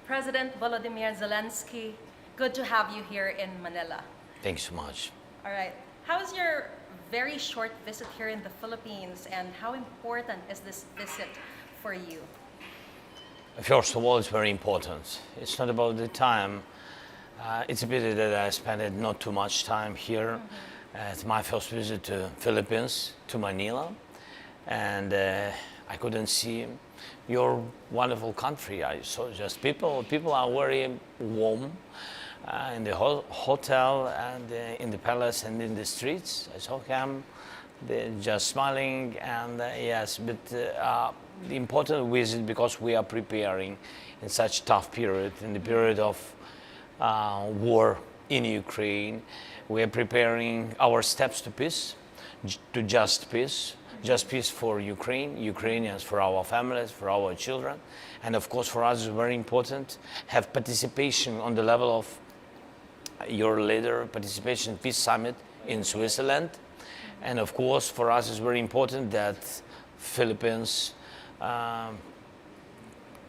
President Volodymyr Zelenskyy, good to have you here in Manila. Thanks so much. All right. How is your very short visit here in the Philippines, and how important is this visit for you? First of all, it's very important. It's not about the time. It's a pity that I spent not too much time here. It's my first visit to Philippines, to Manila, and I couldn't see your wonderful country. I saw just people. People are very warm in the hotel and in the palace and in the streets. I saw him. They're just smiling, and yes, but the important visit because we are preparing in such tough period, in the period of war in Ukraine. We are preparing our steps to peace, to just peace for Ukraine, Ukrainians, for our families, for our children, and of course for us it's very important have participation on the level of your leader, participation peace summit in Switzerland, and of course for us it's very important that Philippines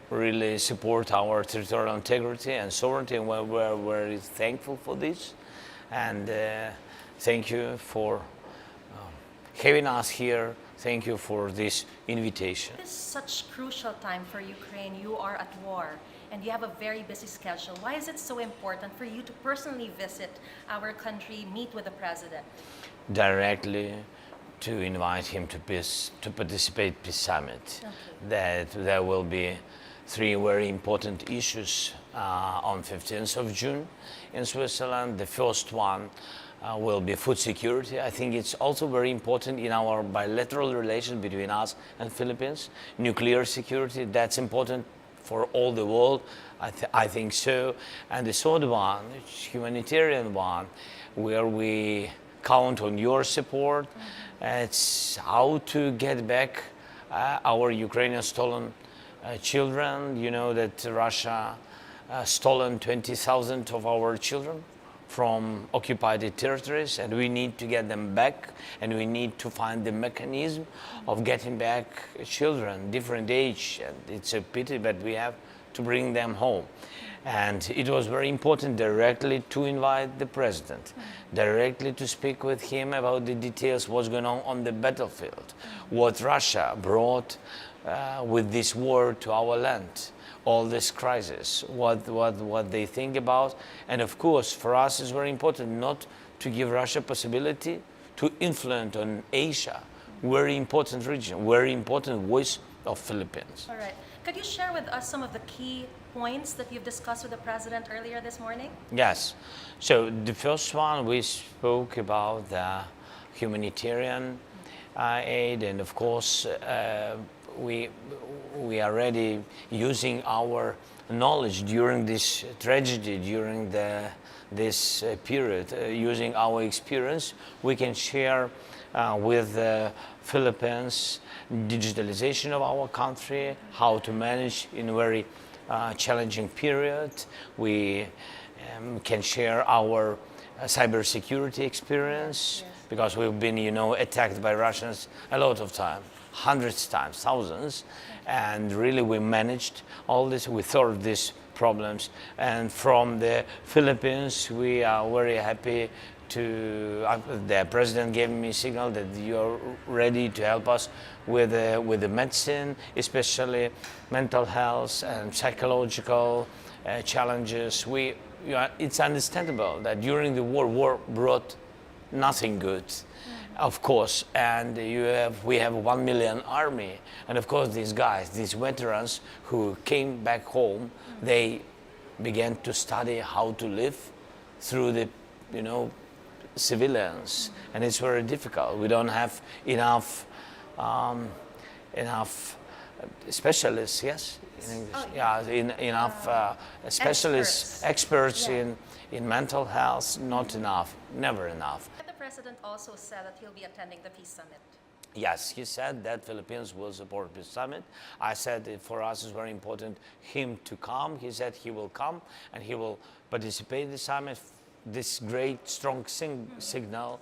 really support our territorial integrity and sovereignty, and we're very thankful for this. And thank you for having us here. Thank you for this invitation. This is such crucial time for Ukraine. You are at war and you have a very busy schedule. Why is it so important for you to personally visit our country, meet with the president? Directly to invite him to peace, to participate peace summit. Okay. That there will be three very important issues on 15th of June in Switzerland. The first one will be food security. I think it's also very important in our bilateral relations between us and Philippines. Nuclear security, that's important for all the world. I think so. And the third one, humanitarian one, where we count on your support. It's how to get back our Ukrainian stolen children. You know that Russia stolen 20,000 of our children from occupied territories, and we need to get them back, and we need to find the mechanism of getting back children, different age, and it's a pity, but we have to bring them home. And it was very important directly to invite the president, directly to speak with him about the details, what's going on the battlefield, what Russia brought with this war to our land, all this crisis, what they think about. And of course, for us it's very important not to give Russia possibility to influence on Asia, very important region, very important voice of Philippines. All right. Could you share with us some of the key points that you've discussed with the president earlier this morning? Yes. So the first one, we spoke about the humanitarian aid, and of course we are already using our knowledge during this tragedy, during this period, using our experience, we can share with the Philippines digitalization of our country, how to manage in a very challenging period. We can share our cybersecurity experience, because we've been, attacked by Russians a lot of time, hundreds of times, thousands, and really we managed all this, we solved these problems. And from the Philippines, we are very happy to, the president gave me a signal that you're ready to help us with the medicine, especially mental health and psychological challenges. It's understandable that during the war brought nothing good, of course, and we have 1 million army, and of course these guys, these veterans who came back home, they began to study how to live through the, civilians, and it's very difficult. We don't have enough specialists, yes, in English. Enough specialists, experts in mental health. Not enough, never enough. The president also said that he'll be attending the peace summit. Yes, he said that Philippines will support the summit. I said for us it's very important him to come. He said he will come and he will participate in the summit. This great, strong signal.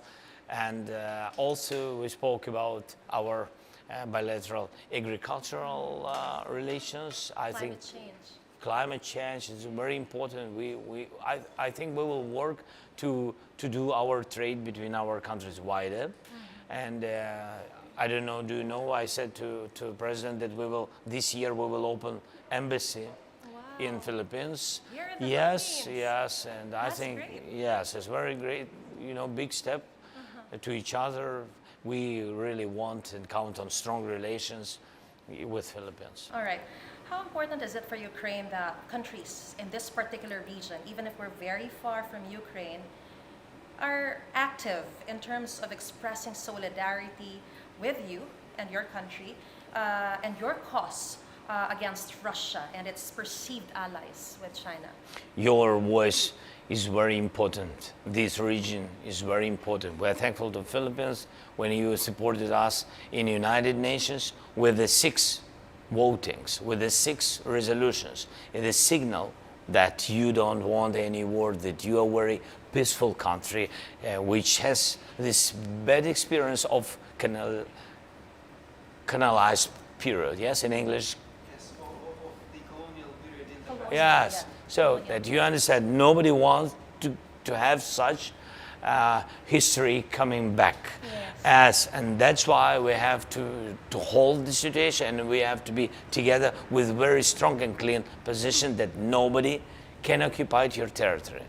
And also we spoke about our bilateral agricultural relations. Climate change. climate change is very important. I think we will work to do our trade between our countries wider. And I don't know, do you know, I said to the President that this year we will open embassy in Philippines. Here in the Yes, Philippines. yes, and I That's think, great. yes, it's very great, big step to each other. We really want and count on strong relations with Philippines. All right. How important is it for Ukraine that countries in this particular region, even if we're very far from Ukraine, are active in terms of expressing solidarity with you and your country and your cause against Russia and its perceived allies with China? Your voice is very important. This region is very important. We're thankful to the Philippines when you supported us in United Nations with the 6 votings, with the 6 resolutions. It is a signal that you don't want any war, that you are a very peaceful country, which has this bad experience of canalized period. Yes, in English. Yes, of the colonial period in the West. Yes. So that you understand, nobody wants to have such history coming back. And that's why we have to hold the situation, and we have to be together with very strong and clean position that nobody can occupy your territory.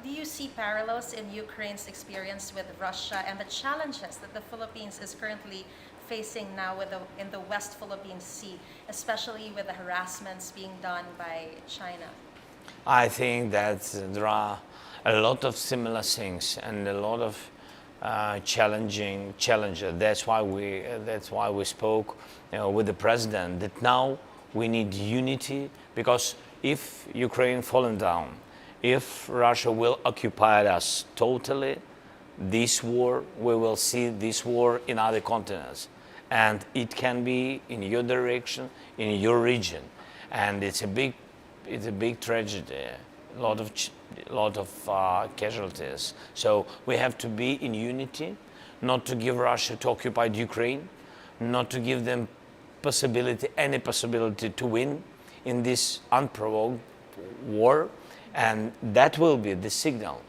Do you see parallels in Ukraine's experience with Russia and the challenges that the Philippines is currently facing now in the West Philippine Sea, especially with the harassments being done by China? I think that there are a lot of similar things and a lot of challenges. That's why we spoke with the president that now we need unity, because if Ukraine fallen down, if Russia will occupy us totally, this war, we will see this war in other continents. And it can be in your direction, in your region. And it's a big tragedy, a lot of casualties. So we have to be in unity, not to give Russia to occupy Ukraine, not to give them any possibility to win in this unprovoked war. And that will be the signal.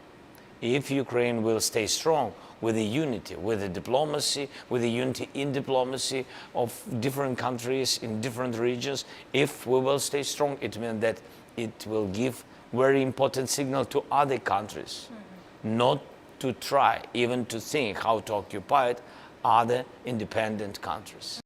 If Ukraine will stay strong with the unity, with the diplomacy, with the unity in diplomacy of different countries in different regions, if we will stay strong, it means that it will give very important signal to other countries, not to try even to think how to occupy it, other independent countries.